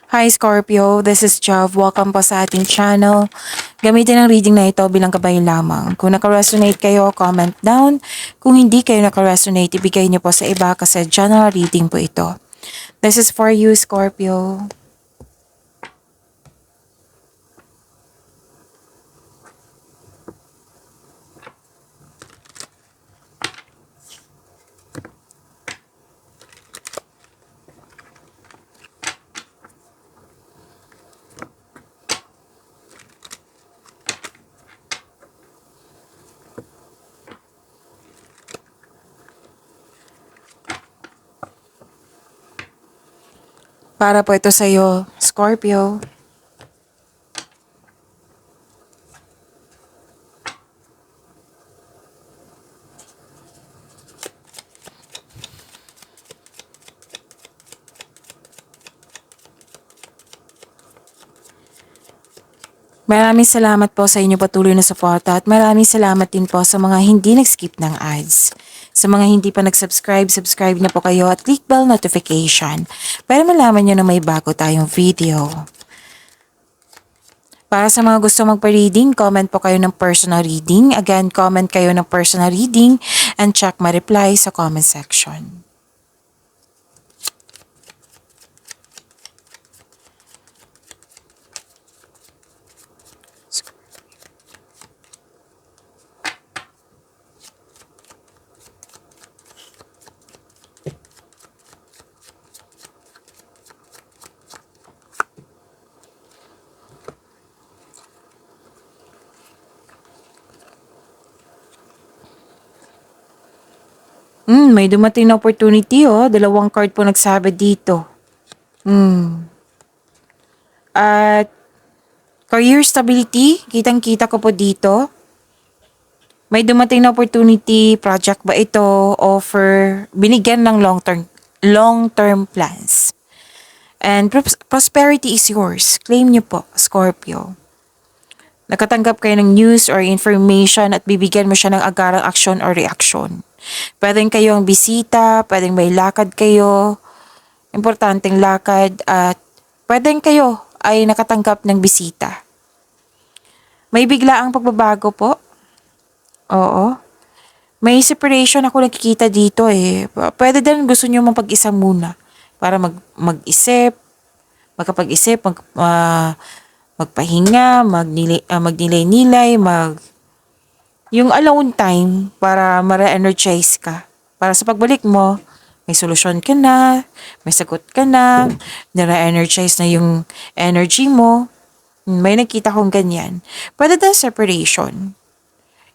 Hi Scorpio, this is Jav. Welcome po sa ating channel. Gamitin ang reading na ito bilang gabay lamang. Kung naka-resonate kayo, comment down. Kung hindi kayo naka-resonate, ibigay niyo po sa iba kasi general reading po ito. This is for you, Scorpio. Para po ito sa iyo, Scorpio. Maraming salamat po sa inyo patuloy na suporta at maraming salamat din po sa mga hindi nag-skip ng ads. Sa mga hindi pa nag-subscribe, subscribe na po kayo at click bell notification para malaman nyo na may bago tayong video. Para sa mga gusto magpa-reading, comment po kayo ng personal reading. Again, comment kayo ng personal reading and check my reply sa comment section. May dumating na opportunity oh. Dalawang card po nagsabi dito. At career stability, kitang-kita ko po dito. May dumating na opportunity, project ba ito, offer, binigyan ng long-term plans. And prosperity is yours. Claim niyo po, Scorpio. Nakatanggap kayo ng news or information at bibigyan mo siya ng agarang aksyon or reaksyon. Pwedeng kayo ang bisita, pwedeng may lakad kayo, importanteng lakad, at pwedeng kayo ay nakatanggap ng bisita. May biglaang pagbabago po. Oo. May separation ako nakikita dito eh. Pwede din gusto nyo mapag-isa muna para mag-isip, magkapag-isip, magpahinga, magnilay-nilay, yung alone time para ma-re-energize ka. Para sa pagbalik mo, may solusyon ka na, may sagot ka na, na-re-energize na yung energy mo. May nakita kong ganyan. Pwede din separation.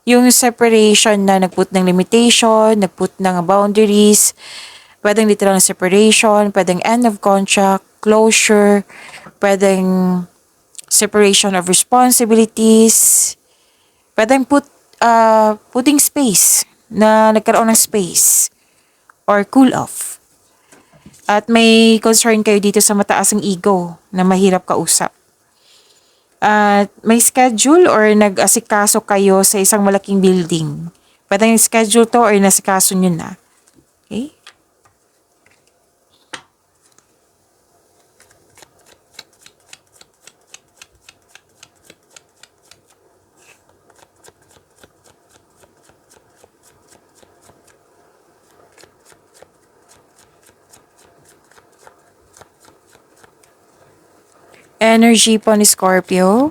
Yung separation na nagput ng limitation, nagput ng boundaries, pwedeng literal na separation, pwedeng end of contract, closure, pwedeng separation of responsibilities, pwedeng putting space, na nagkaroon ng space, or cool off. At may concern kayo dito sa mataas ang ego na mahirap kausap. At may schedule or nag-asikaso kayo sa isang malaking building. Pwedeng schedule to or nasikaso nyo na. Okay? Energy po ni Scorpio.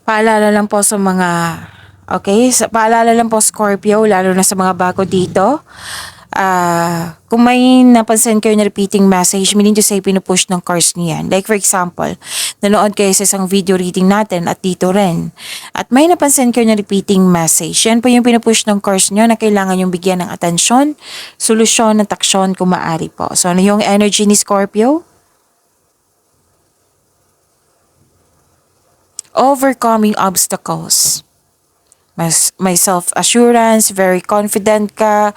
Paalala lang po sa mga, paalala lang po Scorpio, lalo na sa mga bago dito. Kung may napansin kayo na repeating message, meaning to say pinupush ng cards niyan. Like for example, nanood kayo sa isang video reading natin at dito rin. At may napansin kayo na repeating message. Yan po yung pinupush ng cards niyo na kailangan yung bigyan ng atensyon, solusyon at aksyon kung maaari po. So ano yung energy ni Scorpio? Overcoming obstacles. May self-assurance, very confident ka,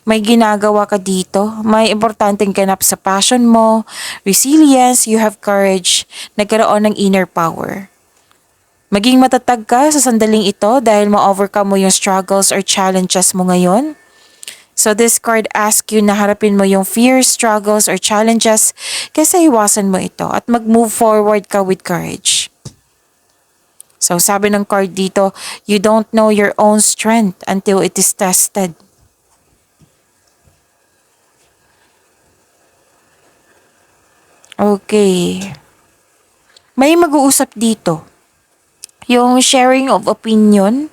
may ginagawa ka dito, may importanteng ganap sa passion mo, resilience, you have courage, nagkaroon ng inner power. Maging matatag ka sa sandaling ito dahil ma-overcome mo yung struggles or challenges mo ngayon. So this card asks you na harapin mo yung fears, struggles, or challenges kaysa iwasan mo ito at mag-move forward ka with courage. So sabi ng card dito, you don't know your own strength until it is tested. Okay. May mag-uusap dito. Yung sharing of opinion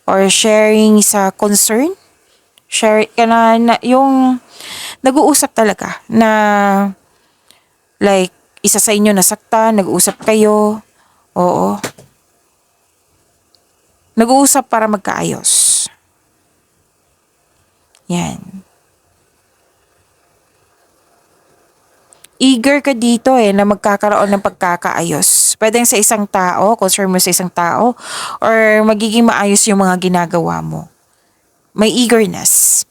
or sharing sa concern. Share ka na yung nag-uusap talaga na like isa sa inyo nasaktan, nag-uusap kayo. Oo. Nag-uusap para magkaayos. Yan. Eager ka dito na magkakaroon ng pagkakaayos. Pwedeng sa isang tao, concern mo sa isang tao, or magiging maayos yung mga ginagawa mo. May eagerness.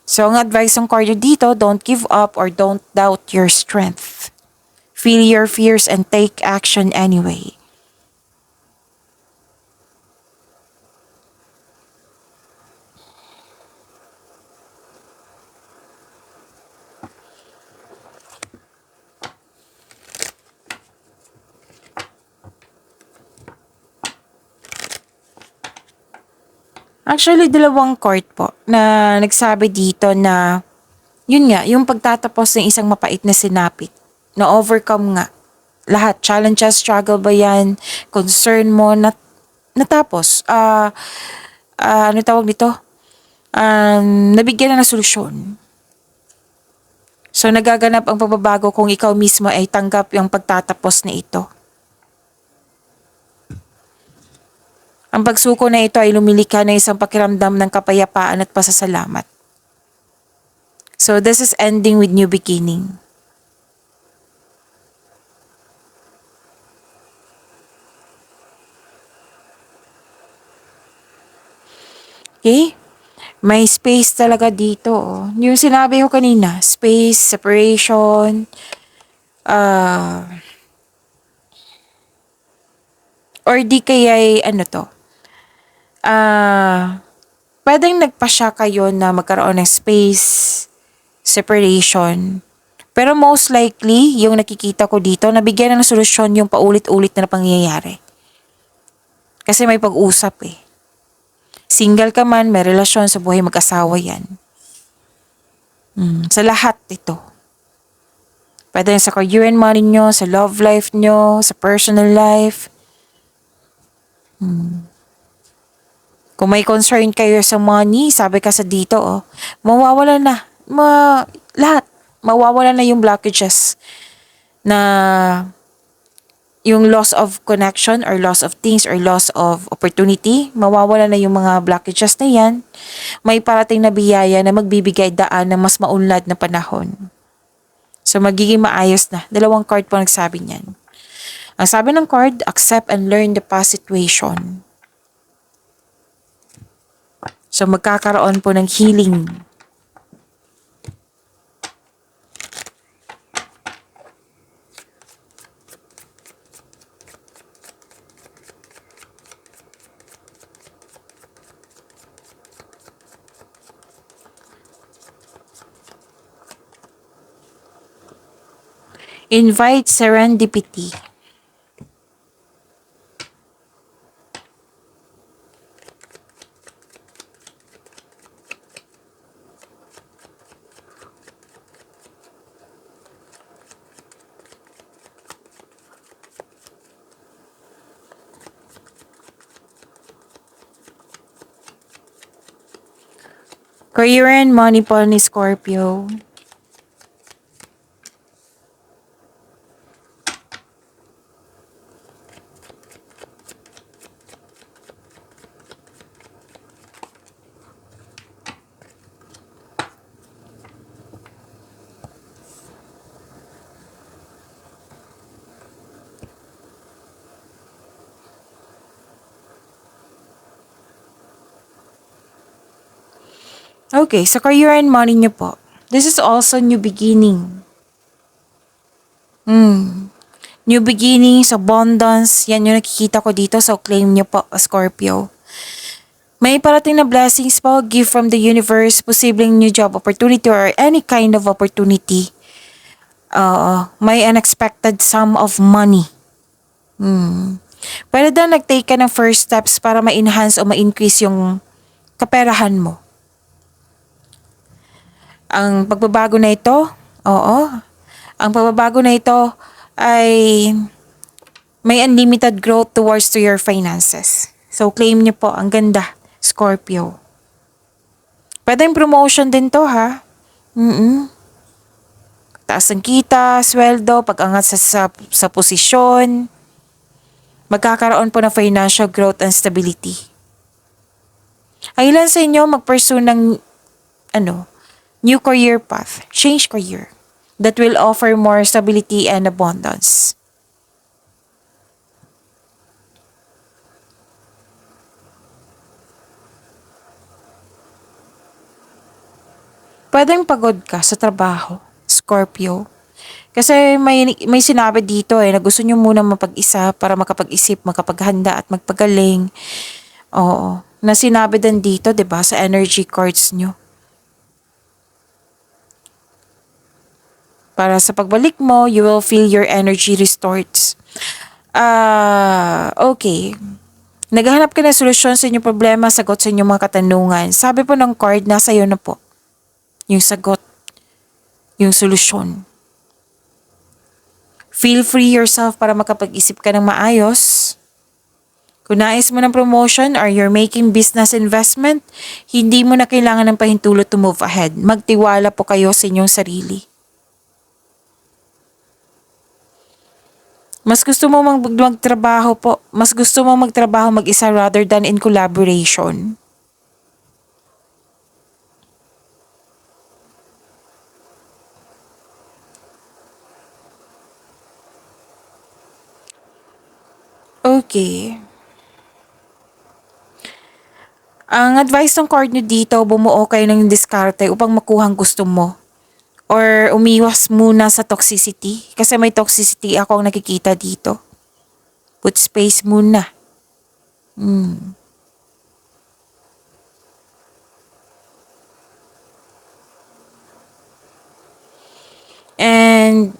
So, ang advice ng card dito, don't give up or don't doubt your strength. Feel your fears and take action anyway. Actually, dalawang card po na nagsabi dito na yun nga, yung pagtatapos ng isang mapait na sinapit, na overcome nga lahat, challenges, struggle ba yan, concern mo, natapos, ano tawag dito? Nabigyan na ng solusyon. So, nagaganap ang pagbabago kung ikaw mismo ay tanggap yung pagtatapos na ito. Ang pagsuko na ito ay lumilika ng isang pakiramdam ng kapayapaan at pasasalamat. So, this is ending with new beginning. Okay? May space talaga dito. Yung sinabi ko kanina, space, separation, or di kaya ano to, pwedeng nagpasya kayo na magkaroon ng space, separation. Pero most likely, yung nakikita ko dito, nabigyan ng solusyon yung paulit-ulit na pangyayari. Kasi may pag-usap Single ka man, may relasyon sa buhay mag-asawa yan. Sa lahat ito. Pwede sa career and money nyo, sa love life nyo, sa personal life. Kung may concern kayo sa money, sabi ka sa dito, mawawala na. Lahat. Mawawala na yung blockages na yung loss of connection or loss of things or loss of opportunity. Mawawala na yung mga blockages na yan. May parating na biyaya na magbibigay daan ng mas maunlad na panahon. So magiging maayos na. Dalawang card po nagsabi niyan. Ang sabi ng card, accept and learn the past situation. So magkakaroon po ng healing. Invite serendipity. Career and money po ni Scorpio. Okay, sa career and money niyo po. This is also new beginning. New beginnings, abundance, yan yung nakikita ko dito. So, claim niyo po, Scorpio. May parating na blessings po, gift from the universe, posibleng new job opportunity or any kind of opportunity. May unexpected sum of money. Pwede daw nag-take ka ng first steps para ma-enhance o ma-increase yung kaperahan mo. Ang pagbabago na ito, oo, ang pagbabago na ito ay may unlimited growth towards to your finances. So, claim niyo po. Ang ganda, Scorpio. Pwedeng promotion din to, ha? Taas ng kita, sweldo, pag-angat sa posisyon. Magkakaroon po ng financial growth and stability. Ang ilan sa inyo mag-pursue ng new career path, change career that will offer more stability and abundance. Pwedeng pagod ka sa trabaho, Scorpio. Kasi may sinabi dito na gusto nyo muna mapag-isa para makapag-isip, makapaghanda at magpagaling. Oo. Na sinabi din dito, 'di ba, sa energy cards nyo. Para sa pagbalik mo, you will feel your energy restored. Okay. Naghahanap ka ng solusyon sa inyong problema, sagot sa inyong mga katanungan. Sabi po ng card, nasa iyo na po. Yung sagot, yung solusyon. Feel free yourself para makapag-isip ka ng maayos. Kung nais mo ng promotion or you're making business investment, hindi mo na kailangan ng pahintulot to move ahead. Magtiwala po kayo sa inyong sarili. Mas gusto mo magtrabaho po, mas gusto mo magtrabaho mag-isa rather than in collaboration. Okay. Ang advice ng card nyo dito, bumuo kayo ng diskarte upang makuha ang gusto mo. Or umiwas muna sa toxicity. Kasi may toxicity ako ang nakikita dito. Put space muna. And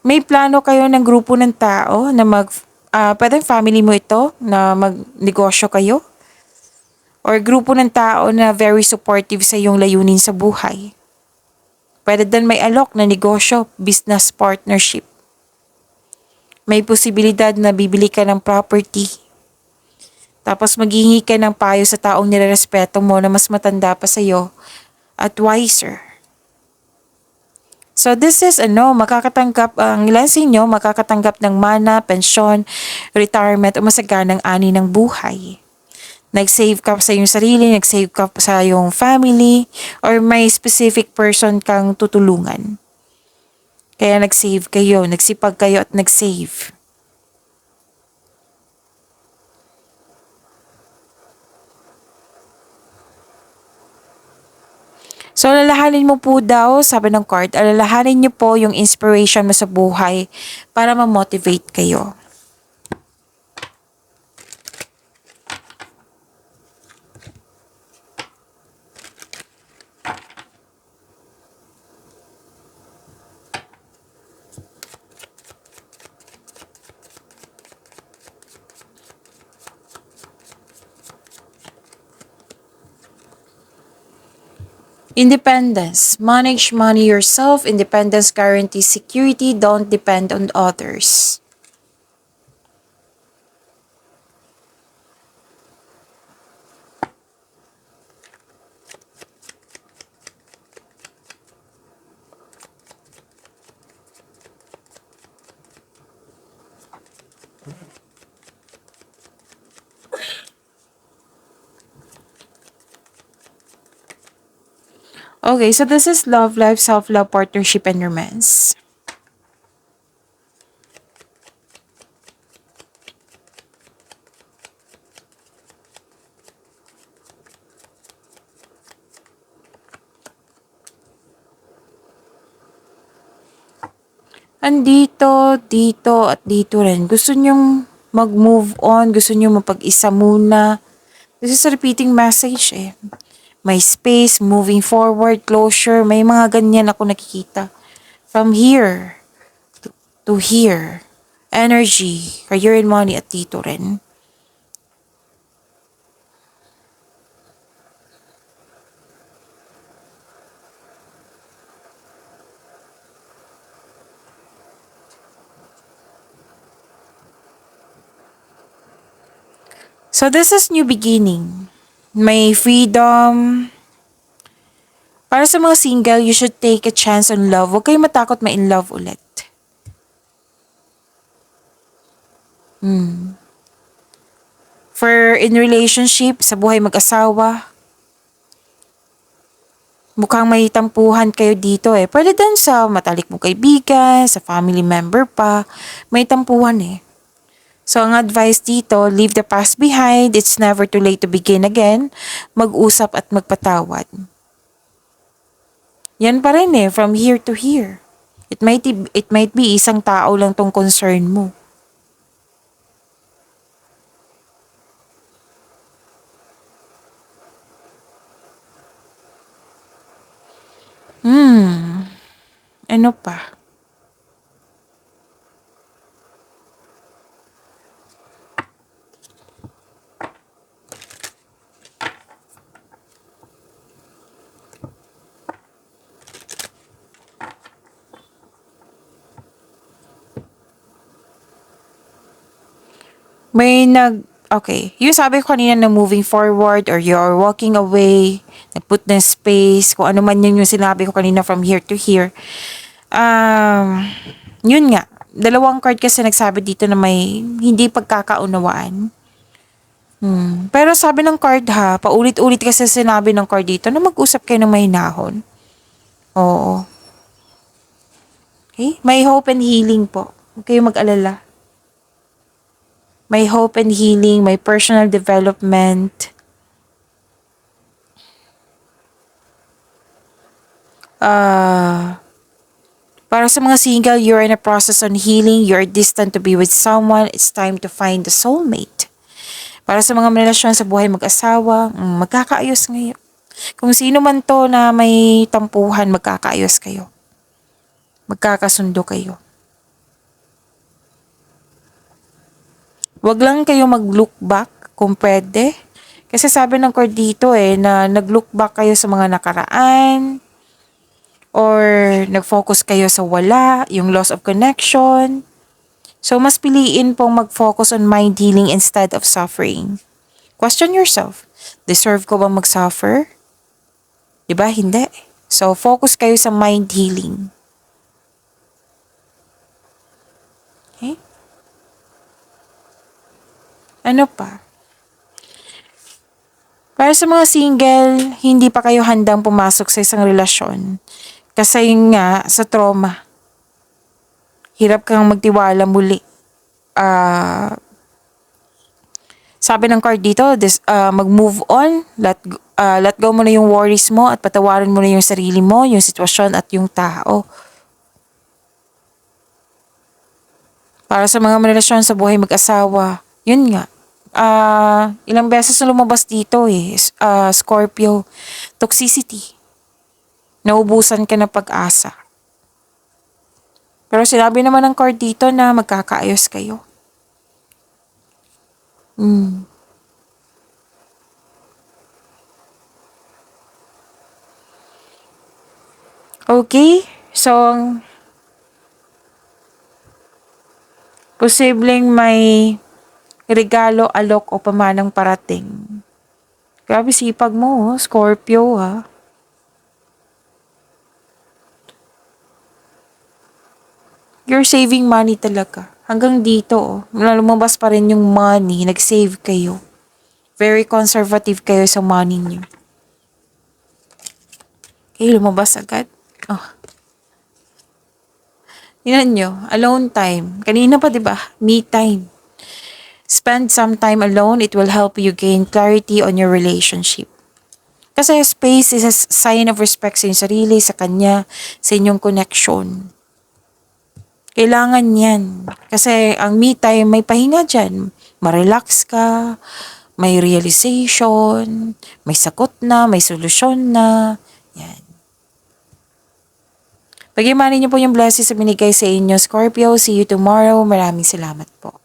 may plano kayo ng grupo ng tao na pwedeng family mo ito na magnegosyo kayo? Or grupo ng tao na very supportive sa iyong layunin sa buhay? Pwede din may alok na negosyo, business partnership. May posibilidad na bibili ka ng property. Tapos maghihingi ka ng payo sa taong nirerespeto mo na mas matanda pa sa iyo at wiser. So this is makakatanggap, ang ilan sa inyo makakatanggap ng mana, pensyon, retirement o masaganang ani ng buhay. Nag-save ka sa iyong sarili, nag-save ka sa iyong family, or may specific person kang tutulungan. Kaya nag-save kayo, nagsipag kayo at nag-save. So, alalahanin mo po daw, sabi ng card, alalahanin niyo po yung inspiration mo sa buhay para ma-motivate kayo. Independence. Manage money yourself. Independence guarantees security. Don't depend on others. Okay, so this is love life, self-love, partnership, and romance. Andito, dito, at dito rin. Gusto nyong mag-move on, gusto nyong mapag-isa muna. This is a repeating message eh. May space, moving forward, closure, may mga ganyan ako nakikita. From here to here. Energy, career and money at dito rin. So this is new beginning. May freedom. Para sa mga single, you should take a chance on love. Huwag kayong matakot ma-in love ulit. For in relationship, sa buhay mag-asawa, mukhang may tampuhan kayo dito eh. Pwede din sa matalik mong kaibigan, sa family member pa, may tampuhan eh. So, ang advice dito, leave the past behind. It's never too late to begin again. Mag-usap at magpatawad. Yan pa rin eh, from here to here. It might be isang tao lang tong concern mo. Ano pa? Okay, yung sabi ko kanina na moving forward or you're walking away, nag-put ng space, kung ano man yun yung sinabi ko kanina from here to here. Yun nga, dalawang card kasi nagsabi dito na may hindi pagkakaunawaan. Pero sabi ng card ha, paulit-ulit kasi sinabi ng card dito na mag-usap kayo ng mahinahon. Oo. Okay? May hope and healing po. Huwag kayong mag-alala. May hope and healing, may personal development. Para sa mga single, you're in a process on healing, you're distant to be with someone, it's time to find the soulmate. Para sa mga relasyon sa buhay mag-asawa, magkakaayos ngayon. Kung sino man to na may tampuhan, magkakaayos kayo. Magkakasundo kayo. Wag lang kayo mag-look back kung pwede. Kasi sabi ng card dito eh, na nag-look back kayo sa mga nakaraan, or nag-focus kayo sa wala, yung loss of connection. So, mas piliin pong mag-focus on mind healing instead of suffering. Question yourself, deserve ko bang mag-suffer? Diba? Hindi. So, focus kayo sa mind healing. Okay? Ano pa? Para sa mga single, hindi pa kayo handang pumasok sa isang relasyon. Kasi yun nga, sa trauma, hirap kang magtiwala muli. Sabi ng card dito, mag-move on, let go mo na yung worries mo at patawarin mo na yung sarili mo, yung sitwasyon at yung tao. Para sa mga relasyon sa buhay mag-asawa, yun nga, ilang beses na lumabas dito eh, Scorpio, toxicity. Naubusan ka ng pag-asa. Pero sinabi naman ng card dito na magkakaayos kayo. Okay? So, posibleng may regalo, alok o pamanang parating. Grabe sipag mo, Scorpio ha. You're saving money talaga. Hanggang dito, lumabas pa rin yung money, nag-save kayo. Very conservative kayo sa money niyo. Okay, lumabas agad. Oh, tingnan nyo, alone time. Kanina pa, di ba? Me time. Spend some time alone. It will help you gain clarity on your relationship. Kasi space is a sign of respect sa inyong sarili, sa kanya, sa inyong connection. Kailangan yan. Kasi ang me time, may pahinga dyan. Ma-relax ka, may realization, may sagot na, may solusyon na. Yan. Pag-imanin niyo po yung blessings na binigay sa inyo, Scorpio. See you tomorrow. Maraming salamat po.